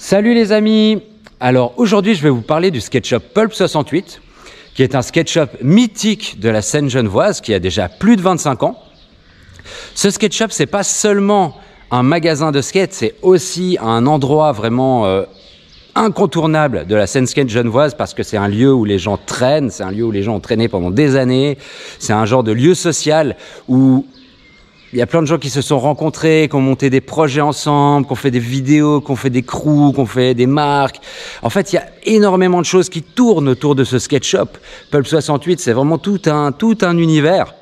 Salut les amis! Alors aujourd'hui je vais vous parler du SketchUp Pulp 68 qui est un SketchUp mythique de la scène genevoise qui a déjà plus de 25 ans. Ce SketchUp c'est pas seulement un magasin de skate, c'est aussi un endroit vraiment incontournable de la scène skate genevoise parce que c'est un lieu où les gens traînent, c'est un lieu où les gens ont traîné pendant des années, c'est un genre de lieu social où il y a plein de gens qui se sont rencontrés, qui ont monté des projets ensemble, qui ont fait des vidéos, qui ont fait des crews, qui ont fait des marques. En fait, il y a énormément de choses qui tournent autour de ce SketchUp. Pulp 68, c'est vraiment tout un univers.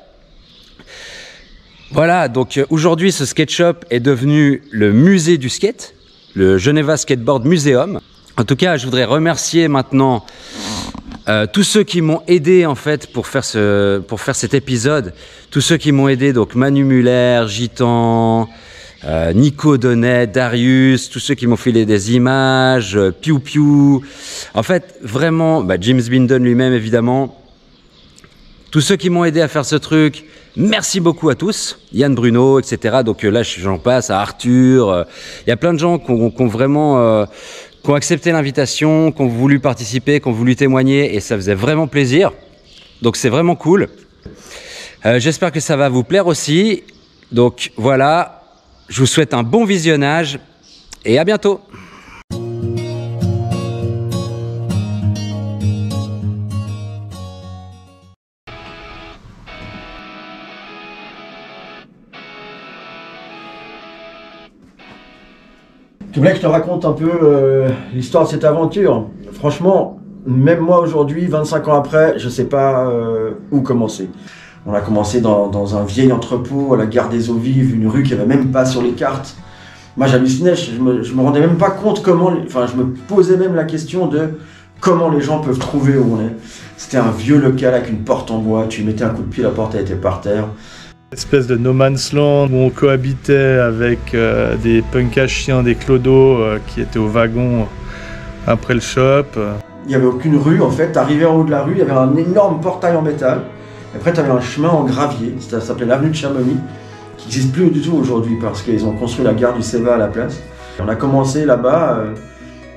Voilà, donc aujourd'hui, ce SketchUp est devenu le musée du skate, le Geneva Skateboard Museum. En tout cas, je voudrais remercier maintenant tous ceux qui m'ont aidé en fait pour faire cet épisode, tous ceux qui m'ont aidé, donc Manu Muller, Gitan, Nico Donnet, Darius, tous ceux qui m'ont filé des images, Piu Piu, en fait vraiment, James Binden lui-même évidemment, tous ceux qui m'ont aidé à faire ce truc, merci beaucoup à tous, Yann Bruno, etc. Donc là j'en passe, à Arthur, il y a plein de gens qui ont vraiment... qui ont accepté l'invitation, qui ont voulu participer, qui ont voulu témoigner et ça faisait vraiment plaisir. Donc c'est vraiment cool. J'espère que ça va vous plaire aussi. Donc voilà, je vous souhaite un bon visionnage et à bientôt. Tu voulais que je te raconte un peu l'histoire de cette aventure. Franchement, même moi aujourd'hui, 25 ans après, je sais pas où commencer. On a commencé dans un vieil entrepôt à la gare des Eaux Vives, une rue qui avait même pas sur les cartes. Moi j'hallucinais, je me rendais même pas compte comment... je me posais même la question de comment les gens peuvent trouver où on est. C'était un vieux local avec une porte en bois, tu mettais un coup de pied, la porte elle était par terre. Espèce de no man's land où on cohabitait avec des punks à chiens, des clodos qui étaient au wagon après le shop. Il n'y avait aucune rue en fait, t'arrivais en haut de la rue, il y avait un énorme portail en métal. Après tu avais un chemin en gravier, ça s'appelait l'avenue de Chamonix, qui n'existe plus du tout aujourd'hui parce qu'ils ont construit la gare du Céva à la place. Et on a commencé là-bas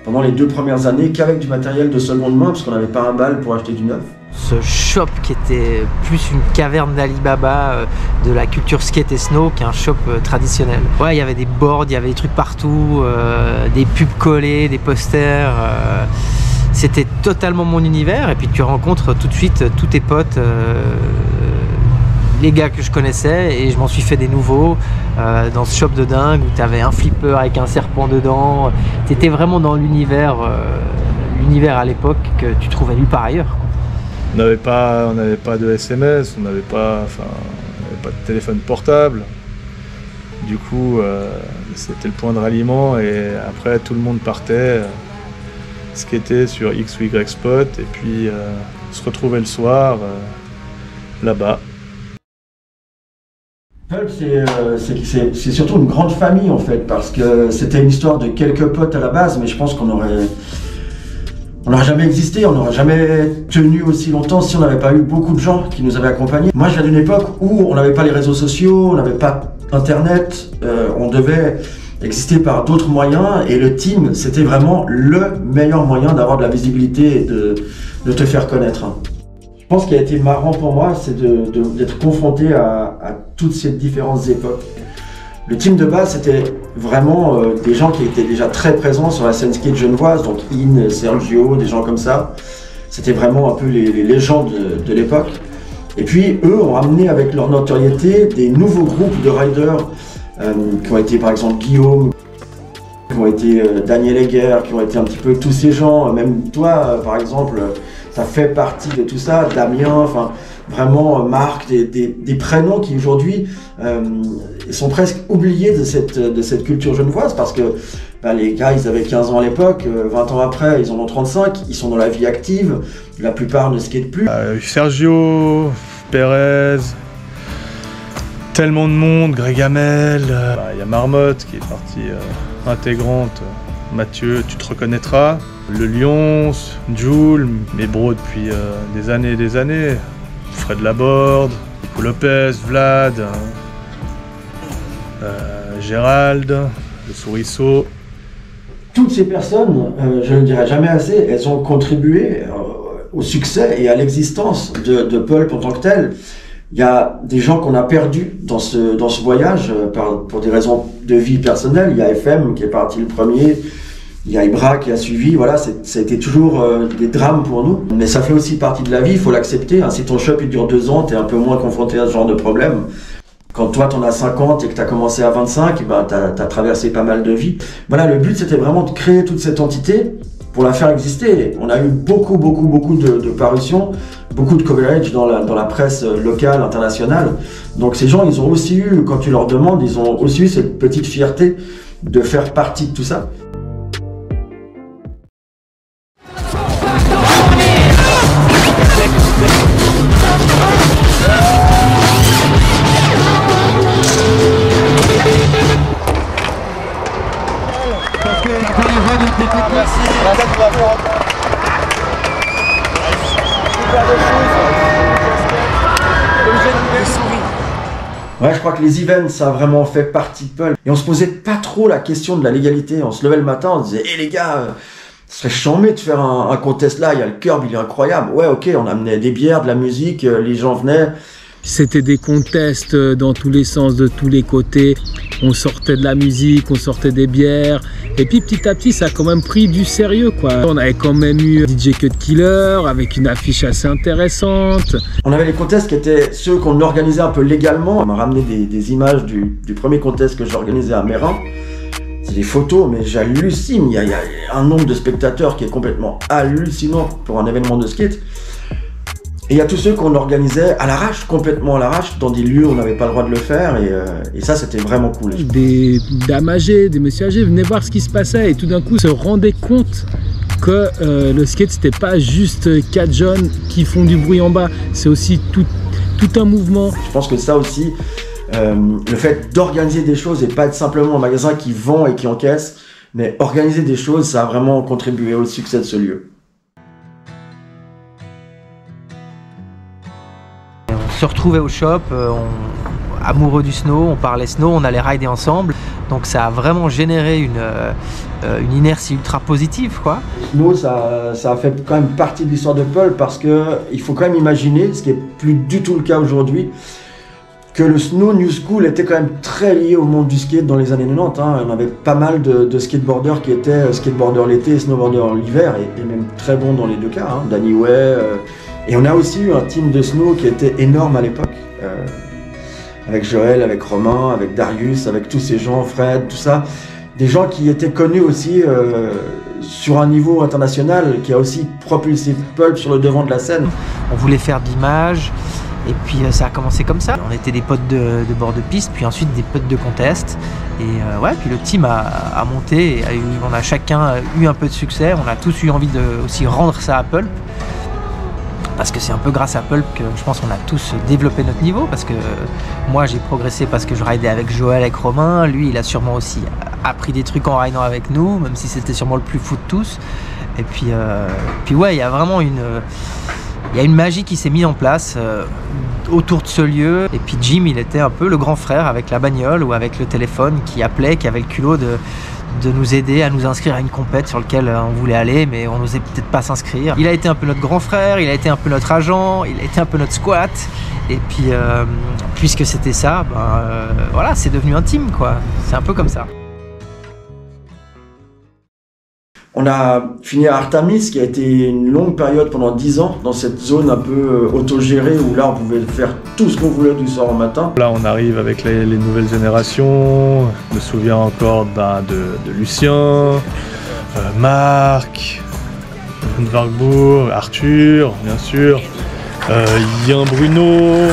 pendant les 2 premières années qu'avec du matériel de seconde main parce qu'on n'avait pas un bal pour acheter du neuf. Ce shop qui était plus une caverne d'Alibaba de la culture skate et snow qu'un shop traditionnel. Ouais, il y avait des boards, il y avait des trucs partout, des pubs collés, des posters. C'était totalement mon univers et puis tu rencontres tout de suite tous tes potes, les gars que je connaissais et je m'en suis fait des nouveaux dans ce shop de dingue où tu avais un flipper avec un serpent dedans. Tu étais vraiment dans l'univers à l'époque que tu trouvais nulle part ailleurs. On n'avait pas de SMS, on n'avait pas de téléphone portable. Du coup, c'était le point de ralliement et après tout le monde partait skater sur X ou Y spot et puis se retrouver le soir là-bas. Pulp, c'est surtout une grande famille en fait, parce que c'était une histoire de quelques potes à la base, mais je pense qu'on n'aurait jamais existé, on n'aurait jamais tenu aussi longtemps si on n'avait pas eu beaucoup de gens qui nous avaient accompagnés. Moi, je viens d'une époque où on n'avait pas les réseaux sociaux, on n'avait pas Internet, on devait exister par d'autres moyens, et le team, c'était vraiment le meilleur moyen d'avoir de la visibilité et de te faire connaître. Je pense qu'il a été marrant pour moi, c'est d'être confronté à toutes ces différentes époques. Le team de base, c'était vraiment des gens qui étaient déjà très présents sur la scène skate genevoise, donc In, Sergio, des gens comme ça. C'était vraiment un peu les légendes de l'époque. Et puis, eux ont amené avec leur notoriété des nouveaux groupes de riders qui ont été par exemple Guillaume, qui ont été Daniel Egger, qui ont été un petit peu tous ces gens, même toi par exemple, ça fait partie de tout ça, Damien, enfin vraiment Marc, des prénoms qui aujourd'hui sont presque oubliés de cette culture genevoise parce que les gars ils avaient 15 ans à l'époque, 20 ans après ils en ont 35, ils sont dans la vie active, la plupart ne skatent plus. Sergio, Perez, tellement de monde, Greg Hamel, il y a Marmotte qui est partie intégrante, Mathieu, tu te reconnaîtras, le Lions, Jules, mes bros depuis des années et des années, Fred Laborde, Nico Lopez, Vlad, Gérald, le Souriceau, Toutes ces personnes, je ne dirais jamais assez, elles ont contribué au succès et à l'existence de Pulp en tant que tel. Il y a des gens qu'on a perdus dans ce voyage pour des raisons de vie personnelle. Il y a FM qui est parti le premier, il y a Ibra qui a suivi. Voilà, ça a été toujours des drames pour nous. Mais ça fait aussi partie de la vie, il faut l'accepter. Hein. Si ton shop il dure 2 ans, tu es un peu moins confronté à ce genre de problème. Quand toi t'en as 50 et que tu as commencé à 25, ben, tu as traversé pas mal de vies. Voilà, le but c'était vraiment de créer toute cette entité pour la faire exister. On a eu beaucoup de parutions, beaucoup de coverage dans la presse locale, internationale. Donc ces gens, ils ont aussi eu, quand tu leur demandes, ils ont aussi eu cette petite fierté de faire partie de tout ça. Ouais, je crois que les events, ça a vraiment fait partie de Pulp. Et on se posait pas trop la question de la légalité. On se levait le matin, on disait, hé les gars, ce serait chambé de faire un contest là, il y a le curb, il est incroyable. Ouais, ok, on amenait des bières, de la musique, les gens venaient. C'était des contests dans tous les sens, de tous les côtés. On sortait de la musique, on sortait des bières. Et puis petit à petit, ça a quand même pris du sérieux, quoi. On avait quand même eu DJ Cut Killer avec une affiche assez intéressante. On avait les contests qui étaient ceux qu'on organisait un peu légalement. On m'a ramené des images du premier contest que j'ai organisé à Mérin. C'est des photos, mais j'hallucine. Il y a un nombre de spectateurs qui est complètement hallucinant pour un événement de skate. Et il y a tous ceux qu'on organisait à l'arrache, complètement à l'arrache, dans des lieux où on n'avait pas le droit de le faire, et ça c'était vraiment cool. Des dames âgées, des messieurs âgés venaient voir ce qui se passait et tout d'un coup se rendaient compte que le skate c'était pas juste 4 jeunes qui font du bruit en bas, c'est aussi tout un mouvement. Je pense que ça aussi, le fait d'organiser des choses et pas être simplement un magasin qui vend et qui encaisse, mais organiser des choses, ça a vraiment contribué au succès de ce lieu. On se retrouvait au shop, amoureux du snow, on parlait snow, on allait rider ensemble. Donc ça a vraiment généré une inertie ultra positive, quoi. Snow, ça a fait quand même partie de l'histoire de Pulp parce qu'il faut quand même imaginer, ce qui n'est plus du tout le cas aujourd'hui, que le snow new school était quand même très lié au monde du skate dans les années 90. Hein. On avait pas mal de skateboarders qui étaient skateboarders l'été et snowboarders l'hiver, et même très bons dans les deux cas. Hein. Danny Way. Et on a aussi eu un team de snow qui était énorme à l'époque, avec Joël, avec Romain, avec Darius, avec tous ces gens, Fred, tout ça. Des gens qui étaient connus aussi sur un niveau international, qui a aussi propulsé Pulp sur le devant de la scène. On voulait faire de l'image, et puis ça a commencé comme ça. On était des potes de bord de piste, puis ensuite des potes de contest. Et ouais, puis le team a monté, et on a chacun eu un peu de succès. On a tous eu envie de aussi rendre ça à Pulp. Parce que c'est un peu grâce à Pulp que je pense qu'on a tous développé notre niveau, parce que moi j'ai progressé parce que je ridais avec Joël, avec Romain, lui il a sûrement aussi appris des trucs en ridant avec nous, même si c'était sûrement le plus fou de tous. Et puis ouais, il y a vraiment une magie qui s'est mise en place autour de ce lieu. Et puis Jim, il était un peu le grand frère avec la bagnole ou avec le téléphone qui appelait, qui avait le culot de nous aider à nous inscrire à une compète sur laquelle on voulait aller, mais on n'osait peut-être pas s'inscrire. Il a été un peu notre grand frère, il a été un peu notre agent, il a été un peu notre squat. Et puis, puisque c'était ça, voilà, c'est devenu intime, quoi. C'est un peu comme ça. On a fini à Artemis, qui a été une longue période pendant 10 ans, dans cette zone un peu autogérée, où là on pouvait faire tout ce qu'on voulait du soir au matin. Là on arrive avec les nouvelles générations, je me souviens encore de Lucien, Marc, Vargbourg, Arthur, bien sûr, Yin Bruno,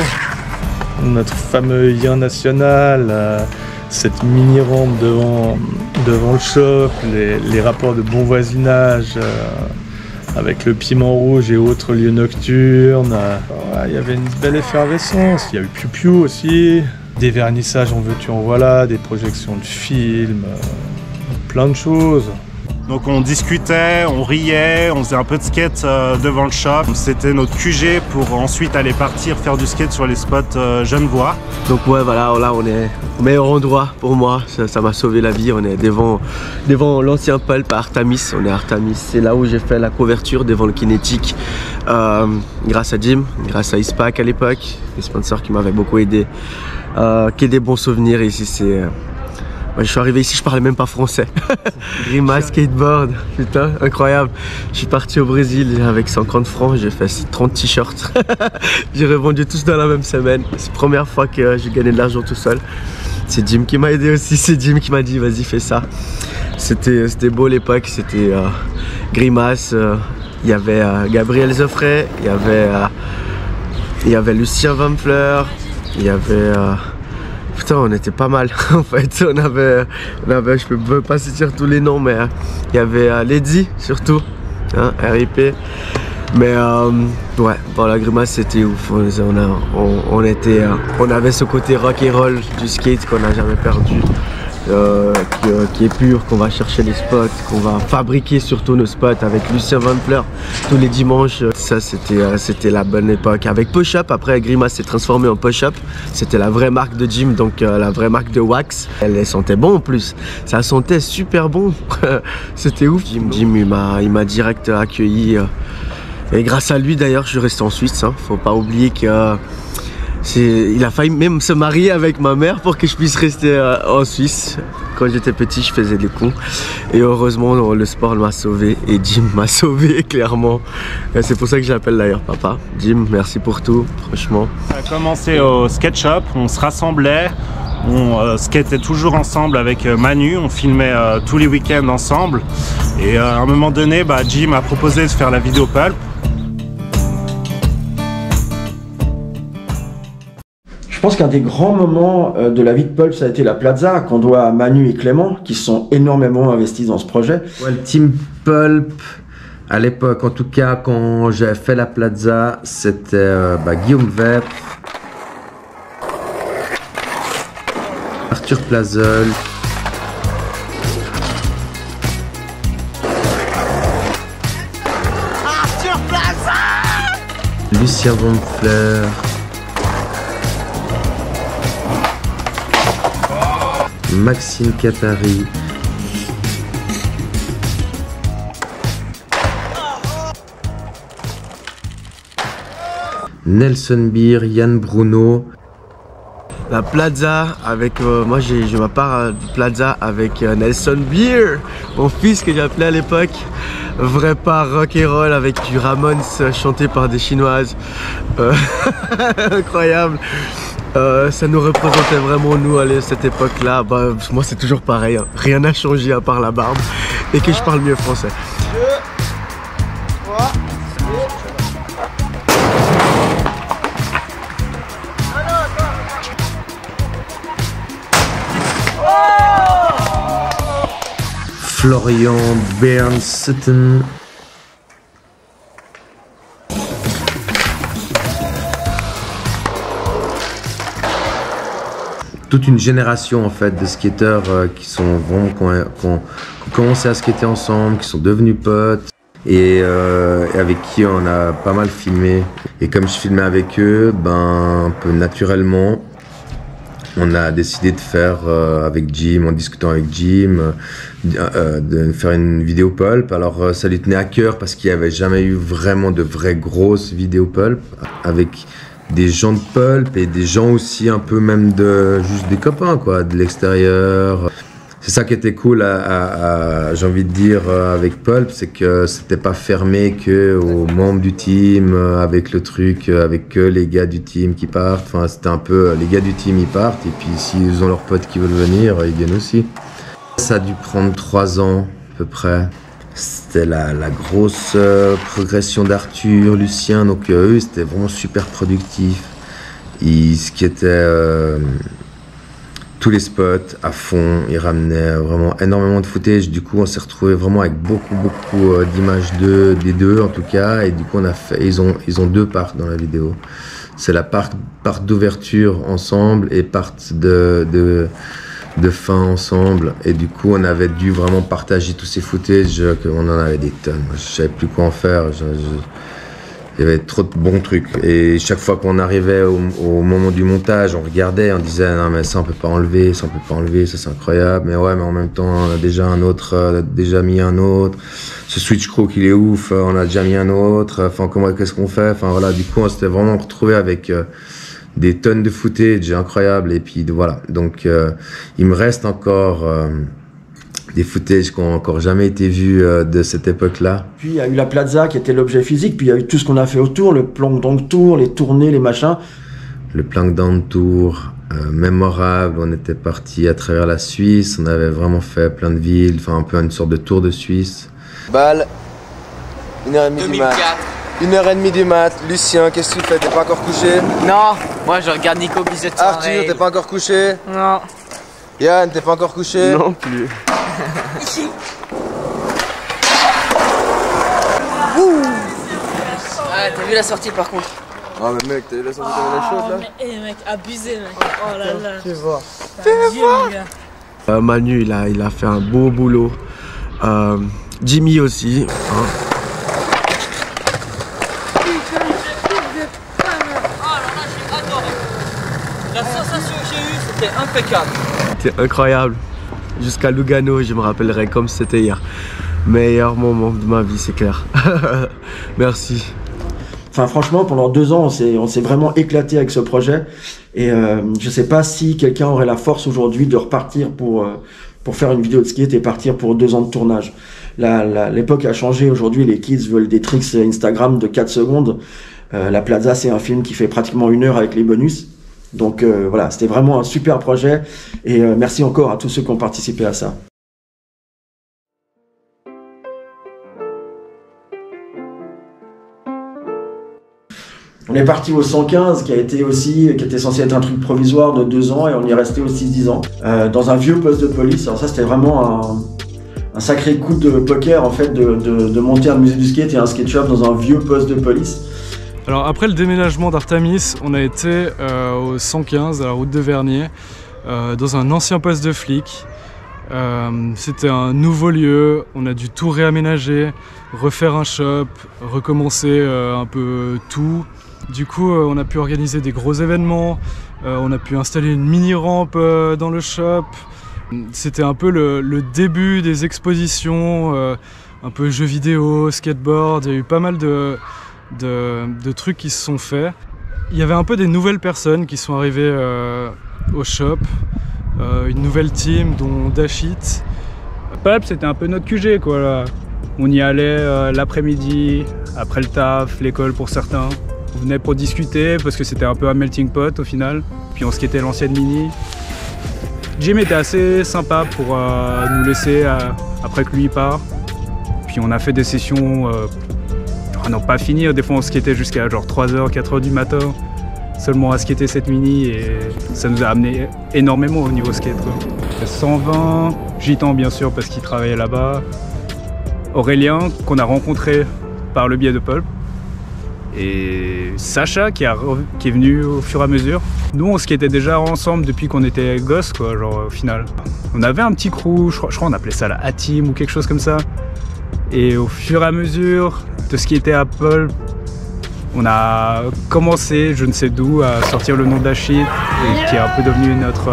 notre fameux Yin national, cette mini rampe devant le shop, les rapports de bon voisinage avec le Piment Rouge et autres lieux nocturnes. Il y avait une belle effervescence. Il y a eu Piu Piu aussi, des vernissages en veux-tu en voilà, des projections de films, plein de choses. Donc on discutait, on riait, on faisait un peu de skate devant le shop. C'était notre QG pour ensuite aller partir faire du skate sur les spots genevois. Donc ouais, voilà, là on est au meilleur endroit pour moi, ça m'a sauvé la vie. On est devant l'ancien Pulp à Artemis, on est à Artemis. C'est là où j'ai fait la couverture devant le Kinétique grâce à Jim, grâce à Ispac à l'époque, les sponsors qui m'avaient beaucoup aidé. Que des bons souvenirs ici, c'est... je suis arrivé ici, je parlais même pas français. Grimace, skateboard, putain, incroyable. Je suis parti au Brésil avec 50 francs, j'ai fait 30 t-shirts. J'ai revendu tous dans la même semaine. C'est la première fois que j'ai gagné de l'argent tout seul. C'est Jim qui m'a aidé aussi, c'est Jim qui m'a dit vas-y fais ça. C'était beau l'époque, c'était Grimace, il y avait Gabriel Zoffret, il y avait Lucien Vampfleur, il y avait... Putain, on était pas mal en fait, on avait je peux pas citer tous les noms, mais il y avait Lady surtout, hein, RIP. Mais ouais, bon, la Grimace c'était ouf, on avait ce côté rock and roll du skate qu'on n'a jamais perdu, qui est pur, qu'on va chercher les spots, qu'on va fabriquer surtout nos spots avec Lucien Vampfleur tous les dimanches. Ça c'était la bonne époque. Avec Push-Up, après Grimace s'est transformé en Push-Up. C'était la vraie marque de Jim, donc la vraie marque de wax. Elle sentait bon en plus, ça sentait super bon. C'était ouf. Jim il m'a direct accueilli. Et grâce à lui d'ailleurs je suis resté en Suisse, hein. Faut pas oublier que il a failli même se marier avec ma mère pour que je puisse rester en Suisse. Quand j'étais petit, je faisais des cons. Et heureusement, le sport m'a sauvé. Et Jim m'a sauvé, clairement. C'est pour ça que j'appelle d'ailleurs papa. Jim, merci pour tout, franchement. On a commencé au skate shop, on se rassemblait. On skatait toujours ensemble avec Manu, on filmait tous les week-ends ensemble. Et à un moment donné, Jim a proposé de faire la vidéo Pulp. Je pense qu'un des grands moments de la vie de Pulp, ça a été la Plaza, qu'on doit à Manu et Clément, qui sont énormément investis dans ce projet. Ouais, le team Pulp, à l'époque, en tout cas, quand j'ai fait la Plaza, c'était Guillaume Vep, Arthur Plazel, Lucien Vampfleur, Maxime Catari, Nelson Beer, Yann Bruno. La Plaza avec moi j'ai ma part de Plaza avec Nelson Beer, mon fils que j'appelais à l'époque. Vrai part rock and roll avec du Ramones chanté par des Chinoises. Incroyable. Ça nous représentait vraiment nous à cette époque-là. Moi c'est toujours pareil, hein. Rien n'a changé à part la barbe et que je parle mieux français. Florian Bernstein. Toute une génération en fait de skateurs qui sont vraiment qui ont commencé à skater ensemble, qui sont devenus potes et avec qui on a pas mal filmé. Et comme je filmais avec eux, un peu naturellement, on a décidé de faire avec Jim, en discutant avec Jim, de faire une vidéo Pulp. Alors ça lui tenait à cœur parce qu'il n'y avait jamais eu vraiment de vraies grosses vidéos Pulp avec des gens de Pulp et des gens aussi un peu même juste des copains quoi, de l'extérieur. C'est ça qui était cool j'ai envie de dire avec Pulp, c'est que c'était pas fermé que aux membres du team, avec le truc, avec que les gars du team qui partent. Enfin, c'était un peu les gars du team ils partent et puis s'ils ont leurs potes qui veulent venir, ils viennent aussi. Ça a dû prendre 3 ans à peu près. C'était la grosse progression d'Arthur, Lucien, donc eux c'était vraiment super productif. Ce qui était tous les spots à fond, ils ramenaient vraiment énormément de footage. Du coup, on s'est retrouvé vraiment avec beaucoup d'images des deux en tout cas. Et du coup, on a fait, ils ont 2 parts dans la vidéo. C'est la part d'ouverture ensemble et part de de fin ensemble. Et du coup, on avait dû vraiment partager tous ces footages, qu'on en avait des tonnes. Moi, je savais plus quoi en faire. Il y avait trop de bons trucs. Et chaque fois qu'on arrivait au moment du montage, on regardait, on disait non mais ça on peut pas enlever, ça on peut pas enlever, ça c'est incroyable. Mais ouais, mais en même temps on a déjà un autre, on a déjà mis un autre. Ce switch crook il est ouf, on a déjà mis un autre. Enfin qu'est-ce qu'on fait? Enfin voilà, du coup on s'était vraiment retrouvé avec des tonnes de footage incroyables. Et puis voilà, donc il me reste encore des footages qui n'ont encore jamais été vus de cette époque-là. Puis il y a eu la plaza qui était l'objet physique, puis il y a eu tout ce qu'on a fait autour, le Plankdown Tour, les tournées, les machins. Le Plankdown Tour, mémorable, on était parti à travers la Suisse, on avait vraiment fait plein de villes, enfin un peu une sorte de tour de Suisse. Balle, 1h30 du mat. 1h30 du mat. Lucien, qu'est-ce que tu fais? T'es pas encore couché? Non, moi je regarde Nico Bizet. Arthur, t'es pas encore couché? Non. Yann, t'es pas encore couché? Non plus. Ouais, t'as vu la sortie par contre? Ah mais mec, t'as vu la sortie comme elle est chaude là? Eh mec, abusé mec. Oh là là. Fais voir. Fais voir. Manu, il a fait un beau boulot. Jimmy aussi. Hein. La sensation que j'ai eue, c'était impeccable. C'était incroyable. Jusqu'à Lugano, je me rappellerai comme si c'était hier. Meilleur moment de ma vie, c'est clair. Merci. Enfin franchement, pendant 2 ans, on s'est vraiment éclaté avec ce projet. Et je sais pas si quelqu'un aurait la force aujourd'hui de repartir pour faire une vidéo de skate et partir pour 2 ans de tournage. L'époque a changé. Aujourd'hui, les kids veulent des tricks Instagram de 4 secondes. La Plaza, c'est un film qui fait pratiquement 1 heure avec les bonus. Donc voilà, c'était vraiment un super projet. Et merci encore à tous ceux qui ont participé à ça. On est parti au 115 qui était censé être un truc provisoire de 2 ans et on y est resté aussi 10 ans. Dans un vieux poste de police. Alors ça c'était vraiment un sacré coup de poker en fait de monter un musée du skate et un skate shop dans un vieux poste de police. Alors après le déménagement d'Artamis, on a été au 115 à la route de Vernier, dans un ancien poste de flic. C'était un nouveau lieu, on a dû tout réaménager, refaire un shop, recommencer un peu tout. Du coup, on a pu organiser des gros événements, on a pu installer une mini-rampe dans le shop. C'était un peu le début des expositions, un peu jeux vidéo, skateboard, il y a eu pas mal de trucs qui se sont faits. Il y avait un peu des nouvelles personnes qui sont arrivées au shop, une nouvelle team dont Dashit. Pulp, c'était un peu notre QG quoi là. On y allait l'après-midi, après le taf, l'école pour certains. On venait pour discuter parce que c'était un peu un melting pot au final. Puis on skatait l'ancienne mini. Jim était assez sympa pour nous laisser après que lui part. Puis on a fait des sessions à n'en pas finir. Des fois on skatait jusqu'à genre 3h, 4h du matin. Seulement à skater cette mini et ça nous a amené énormément au niveau skate quoi. 120, Gitan bien sûr parce qu'il travaillait là-bas. Aurélien qu'on a rencontré par le biais de Pulp. Et Sacha qui est venu au fur et à mesure. Nous on skatait déjà ensemble depuis qu'on était gosses quoi, genre au final. On avait un petit crew, je crois on appelait ça la A-Team ou quelque chose comme ça. Et au fur et à mesure de ce qui était à Pulp, on a commencé, je ne sais d'où, à sortir le nom d'Ashit, qui est un peu devenu notre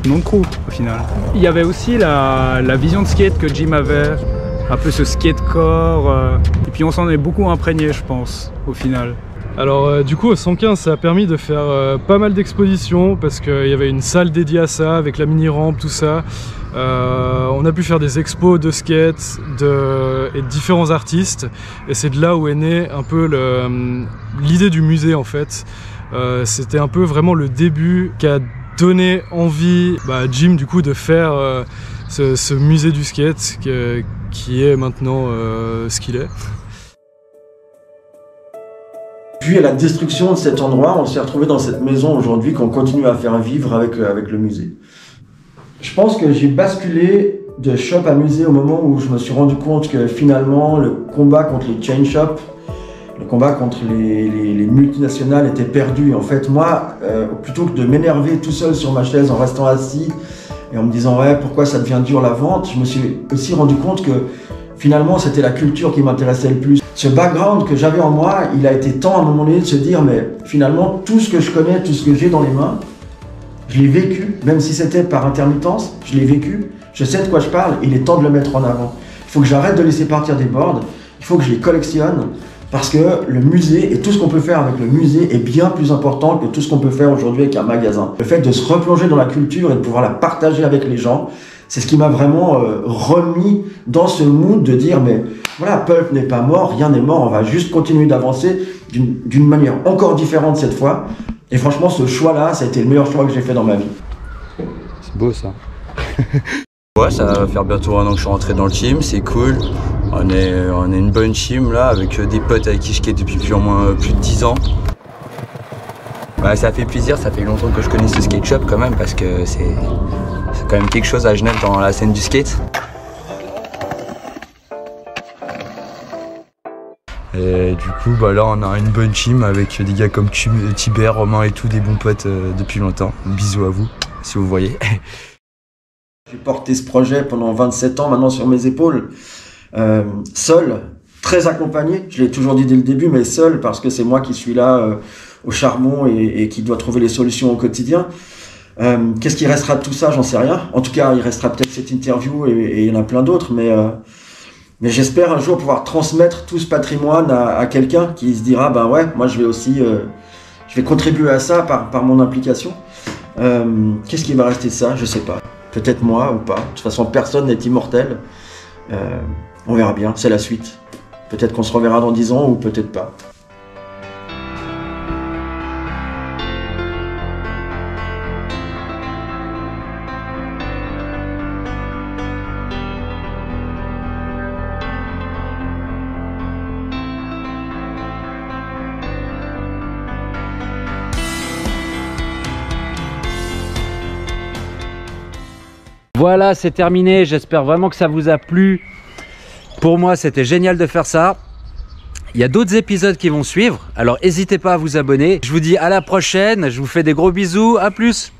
nom de crew au final. Il y avait aussi la vision de skate que Jim avait, un peu ce skatecore, et puis on s'en est beaucoup imprégné je pense au final. Alors du coup au 115 ça a permis de faire pas mal d'expositions parce qu'il y avait une salle dédiée à ça avec la mini-rampe, tout ça. On a pu faire des expos de skate et de différents artistes et c'est de là où est née un peu l'idée du musée en fait. C'était un peu vraiment le début qui a donné envie à Jim du coup de faire ce musée du skate qui est maintenant ce qu'il est. Puis à la destruction de cet endroit, on s'est retrouvé dans cette maison aujourd'hui qu'on continue à faire vivre avec le musée. Je pense que j'ai basculé de shop à musée au moment où je me suis rendu compte que finalement le combat contre les chain shops Le combat contre les multinationales était perdu. En fait, moi, plutôt que de m'énerver tout seul sur ma chaise en restant assis et en me disant « ouais, pourquoi ça devient dur la vente », je me suis aussi rendu compte que finalement, c'était la culture qui m'intéressait le plus. Ce background que j'avais en moi, il a été temps à un moment donné de se dire « mais finalement, tout ce que je connais, tout ce que j'ai dans les mains, je l'ai vécu, même si c'était par intermittence, je l'ai vécu, je sais de quoi je parle, il est temps de le mettre en avant. Il faut que j'arrête de laisser partir des boards, il faut que je les collectionne, parce que le musée et tout ce qu'on peut faire avec le musée est bien plus important que tout ce qu'on peut faire aujourd'hui avec un magasin. Le fait de se replonger dans la culture et de pouvoir la partager avec les gens, c'est ce qui m'a vraiment remis dans ce mood de dire mais voilà, Pulp n'est pas mort, rien n'est mort, on va juste continuer d'avancer d'une manière encore différente cette fois. Et franchement, ce choix-là, ça a été le meilleur choix que j'ai fait dans ma vie. C'est beau ça. Ouais, ça va faire bientôt 1 an que je suis rentré dans le team, c'est cool. On est une bonne team là, avec des potes avec qui je skate depuis plus de 10 ans. Ouais, ça fait plaisir, ça fait longtemps que je connais ce skate shop quand même, parce que c'est quand même quelque chose à Genève dans la scène du skate. Et du coup, bah là, on a une bonne team avec des gars comme Tibet, Romain et tout, des bons potes depuis longtemps. Bisous à vous, si vous voyez. J'ai porté ce projet pendant 27 ans maintenant sur mes épaules, seul, très accompagné, je l'ai toujours dit dès le début, mais seul parce que c'est moi qui suis là au charbon et qui doit trouver les solutions au quotidien. Qu'est-ce qui restera de tout ça, j'en sais rien. En tout cas, il restera peut-être cette interview et il y en a plein d'autres, mais j'espère un jour pouvoir transmettre tout ce patrimoine à quelqu'un qui se dira, ben ouais, moi je vais aussi, je vais contribuer à ça par mon implication. Qu'est-ce qui va rester de ça, je sais pas. Peut-être moi ou pas. De toute façon, personne n'est immortel. On verra bien, c'est la suite. Peut-être qu'on se reverra dans 10 ans ou peut-être pas. Voilà, c'est terminé. J'espère vraiment que ça vous a plu. Pour moi, c'était génial de faire ça. Il y a d'autres épisodes qui vont suivre. Alors, n'hésitez pas à vous abonner. Je vous dis à la prochaine. Je vous fais des gros bisous. À plus.